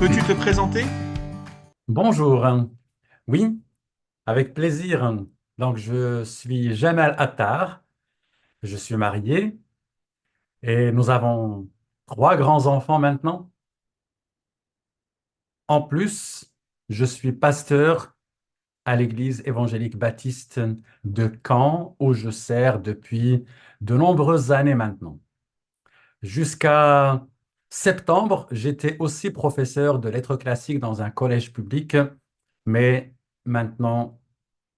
Peux-tu te présenter? Bonjour. Oui, avec plaisir. Donc, je suis Jamal Attar, je suis marié et nous avons trois grands-enfants maintenant. En plus, je suis pasteur à l'église évangélique baptiste de Caen, où je sers depuis de nombreuses années maintenant. Jusqu'à septembre, j'étais aussi professeur de lettres classiques dans un collège public, mais maintenant,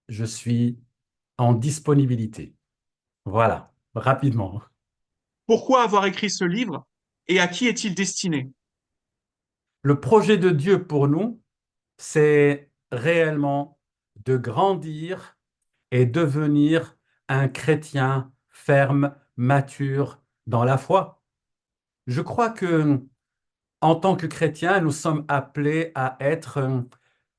je suis en disponibilité. Voilà, rapidement. Pourquoi avoir écrit ce livre et à qui est-il destiné? Le projet de Dieu pour nous, c'est réellement de grandir et devenir un chrétien ferme, mature dans la foi. Je crois que en tant que chrétien, nous sommes appelés à être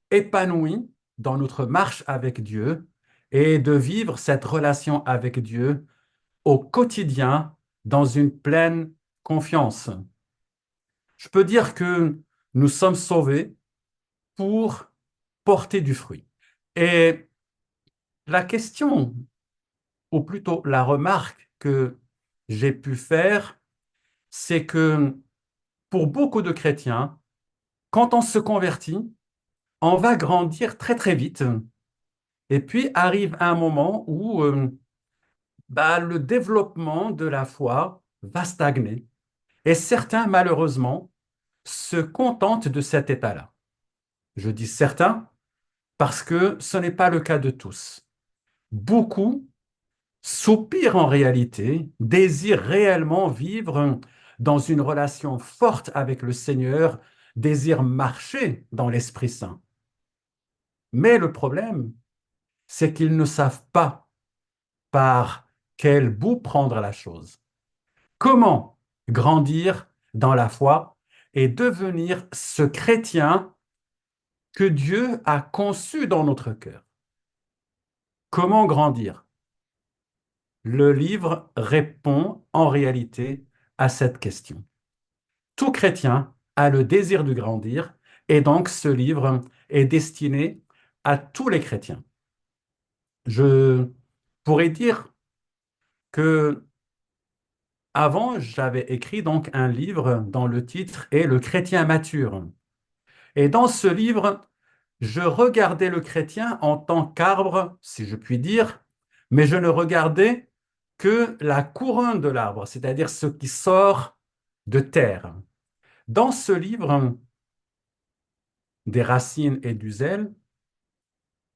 épanouis dans notre marche avec Dieu et de vivre cette relation avec Dieu au quotidien dans une pleine confiance. Je peux dire que nous sommes sauvés pour porter du fruit. Et la question, ou plutôt la remarque que j'ai pu faire, c'est que pour beaucoup de chrétiens, quand on se convertit, on va grandir très très vite. Et puis arrive un moment où le développement de la foi va stagner. Et certains, malheureusement, se contentent de cet état-là. Je dis certains parce que ce n'est pas le cas de tous. Beaucoup soupirent en réalité, désirent réellement vivre dans une relation forte avec le Seigneur, désirent marcher dans l'Esprit Saint. Mais le problème, c'est qu'ils ne savent pas par quel bout prendre la chose. Comment grandir dans la foi et devenir ce chrétien que Dieu a conçu dans notre cœur. Comment grandir? Le livre répond en réalité à cette question. Tout chrétien a le désir de grandir et donc ce livre est destiné à tous les chrétiens. Je pourrais dire que avant j'avais écrit donc un livre dont le titre est Le chrétien mature. Et dans ce livre, je regardais le chrétien en tant qu'arbre, si je puis dire, mais je ne regardais que la couronne de l'arbre, c'est-à-dire ce qui sort de terre. Dans ce livre, des racines et du zèle,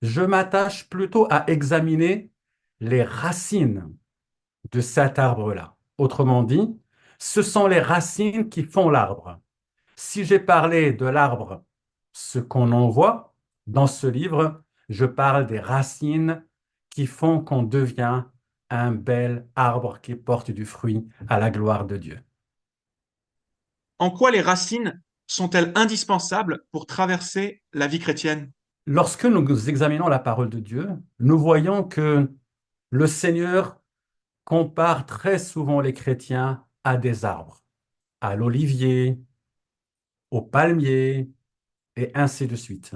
je m'attache plutôt à examiner les racines de cet arbre-là. Autrement dit, ce sont les racines qui font l'arbre. Si j'ai parlé de l'arbre, ce qu'on en voit, dans ce livre, je parle des racines qui font qu'on devient un bel arbre qui porte du fruit à la gloire de Dieu. En quoi les racines sont-elles indispensables pour traverser la vie chrétienne? Lorsque nous examinons la parole de Dieu, nous voyons que le Seigneur compare très souvent les chrétiens à des arbres, à l'olivier, au palmier, et ainsi de suite.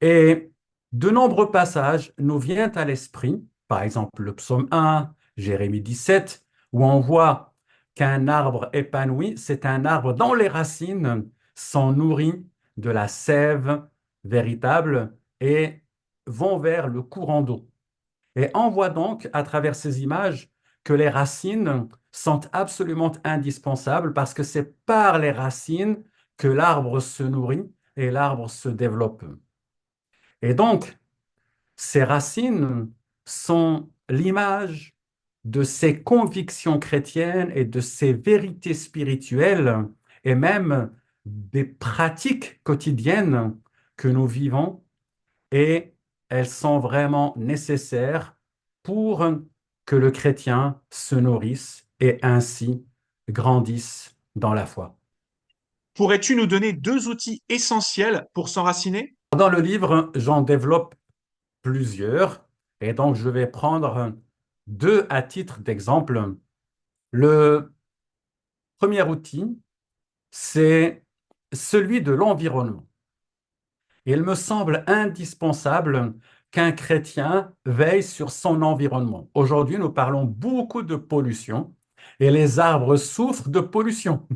Et de nombreux passages nous viennent à l'esprit, par exemple le psaume 1, Jérémie 17, où on voit qu'un arbre épanoui, c'est un arbre dont les racines sont nourries de la sève véritable et vont vers le courant d'eau. Et on voit donc à travers ces images que les racines sont absolument indispensables parce que c'est par les racines que l'arbre se nourrit et l'arbre se développe. Et donc, ces racines sont l'image de ces convictions chrétiennes et de ces vérités spirituelles et même des pratiques quotidiennes que nous vivons et elles sont vraiment nécessaires pour que le chrétien se nourrisse et ainsi grandisse dans la foi. Pourrais-tu nous donner deux outils essentiels pour s'enraciner? Dans le livre, j'en développe plusieurs et donc je vais prendre deux à titre d'exemple. Le premier outil, c'est celui de l'environnement. Il me semble indispensable qu'un chrétien veille sur son environnement. Aujourd'hui, nous parlons beaucoup de pollution et les arbres souffrent de pollution.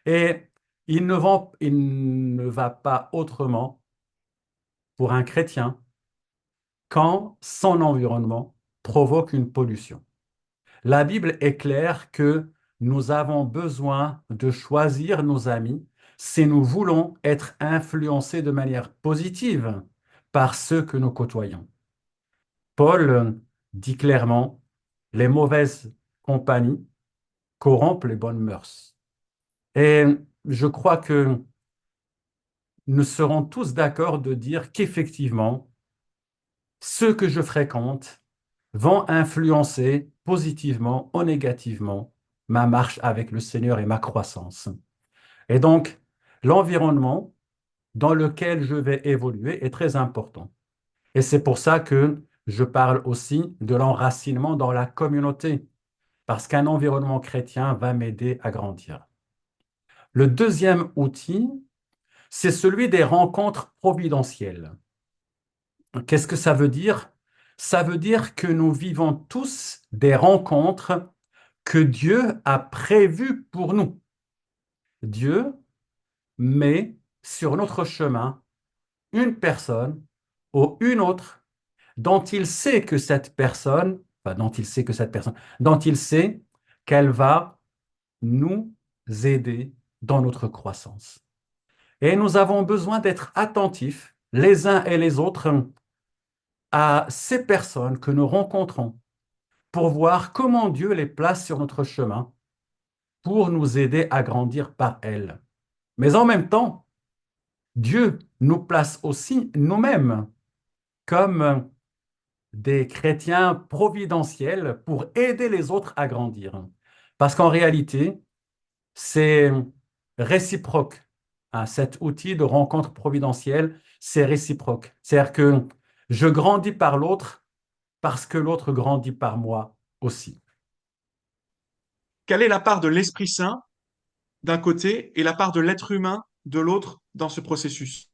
Et il ne va pas autrement pour un chrétien quand son environnement provoque une pollution. La Bible est claire que nous avons besoin de choisir nos amis si nous voulons être influencés de manière positive par ceux que nous côtoyons. Paul dit clairement, les mauvaises compagnies corrompent les bonnes mœurs. Et je crois que nous serons tous d'accord de dire qu'effectivement, ceux que je fréquente vont influencer positivement ou négativement ma marche avec le Seigneur et ma croissance. Et donc, l'environnement dans lequel je vais évoluer est très important. Et c'est pour ça que je parle aussi de l'enracinement dans la communauté, parce qu'un environnement chrétien va m'aider à grandir. Le deuxième outil, c'est celui des rencontres providentielles. Qu'est-ce que ça veut dire? Ça veut dire que nous vivons tous des rencontres que Dieu a prévues pour nous. Dieu met sur notre chemin une personne ou une autre dont il sait que cette personne, enfin, dont il sait qu'elle va nous aider dans notre croissance. Et nous avons besoin d'être attentifs les uns et les autres à ces personnes que nous rencontrons pour voir comment Dieu les place sur notre chemin pour nous aider à grandir par elles. Mais en même temps, Dieu nous place aussi nous-mêmes comme des chrétiens providentiels pour aider les autres à grandir. Parce qu'en réalité, c'est réciproque. Hein, cet outil de rencontre providentielle, c'est réciproque. C'est-à-dire que je grandis par l'autre parce que l'autre grandit par moi aussi. Quelle est la part de l'Esprit Saint d'un côté et la part de l'être humain de l'autre dans ce processus?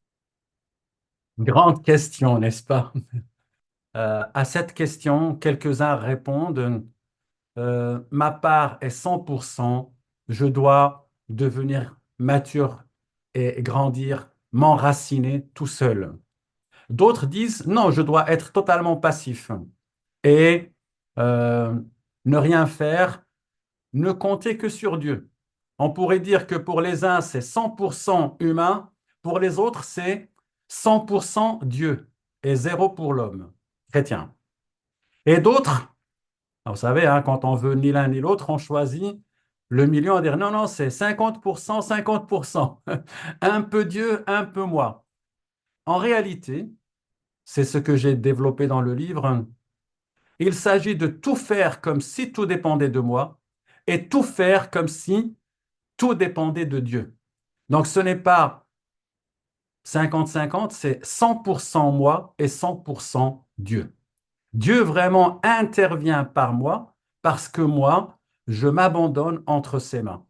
Grande question, n'est-ce pas? À cette question, quelques-uns répondent, ma part est 100%, je dois devenir mature et grandir, m'enraciner tout seul. D'autres disent, non, je dois être totalement passif et euh, ne rien faire, ne compter que sur Dieu. On pourrait dire que pour les uns, c'est 100% humain, pour les autres, c'est 100% Dieu et zéro pour l'homme chrétien. Et d'autres, vous savez, hein, quand on veut ni l'un ni l'autre, on choisit le milieu, on dit non, non, c'est 50%, 50%. Un peu Dieu, un peu moi. En réalité, c'est ce que j'ai développé dans le livre. Il s'agit de tout faire comme si tout dépendait de moi et tout faire comme si tout dépendait de Dieu. Donc ce n'est pas 50-50, c'est 100% moi et 100% Dieu. Dieu vraiment intervient par moi parce que moi, je m'abandonne entre ses mains.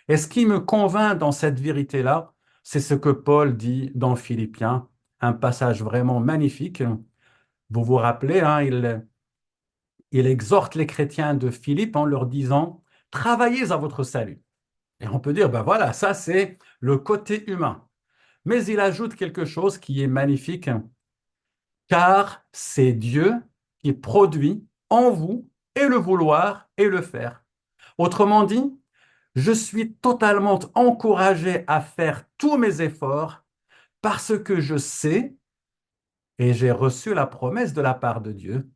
Et ce qui me convainc dans cette vérité-là, c'est ce que Paul dit dans Philippiens, un passage vraiment magnifique. Vous vous rappelez, hein, il exhorte les chrétiens de Philippe en leur disant, travaillez à votre salut. Et on peut dire, ben voilà, ça c'est le côté humain. Mais il ajoute quelque chose qui est magnifique, car c'est Dieu qui produit en vous et le vouloir et le faire. Autrement dit, je suis totalement encouragé à faire tous mes efforts parce que je sais, et j'ai reçu la promesse de la part de Dieu,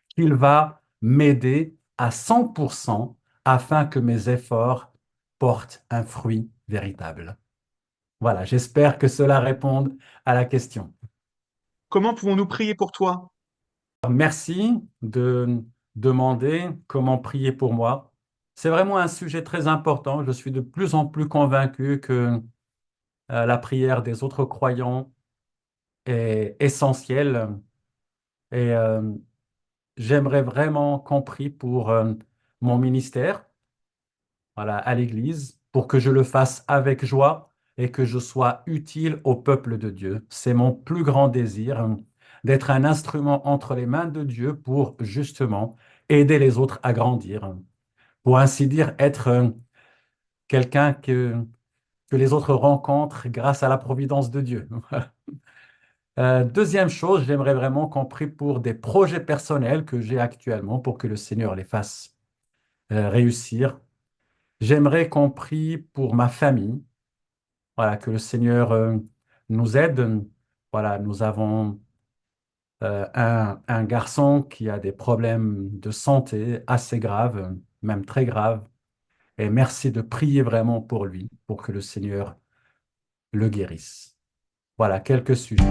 qu'il va m'aider à 100% afin que mes efforts portent un fruit véritable. Voilà, j'espère que cela réponde à la question. Comment pouvons-nous prier pour toi? Merci de demander comment prier pour moi. C'est vraiment un sujet très important. Je suis de plus en plus convaincu que la prière des autres croyants est essentielle et j'aimerais vraiment qu'on prie pour mon ministère, voilà, à l'Église, pour que je le fasse avec joie et que je sois utile au peuple de Dieu. C'est mon plus grand désir, d'être un instrument entre les mains de Dieu pour justement aider les autres à grandir. Pour ainsi dire, être quelqu'un que les autres rencontrent grâce à la providence de Dieu. Deuxième chose, j'aimerais vraiment qu'on prie pour des projets personnels que j'ai actuellement pour que le Seigneur les fasse réussir. J'aimerais qu'on prie pour ma famille, voilà, que le Seigneur nous aide. Voilà, nous avons un garçon qui a des problèmes de santé assez graves, même très graves. Et merci de prier vraiment pour lui, pour que le Seigneur le guérisse. Voilà, quelques sujets.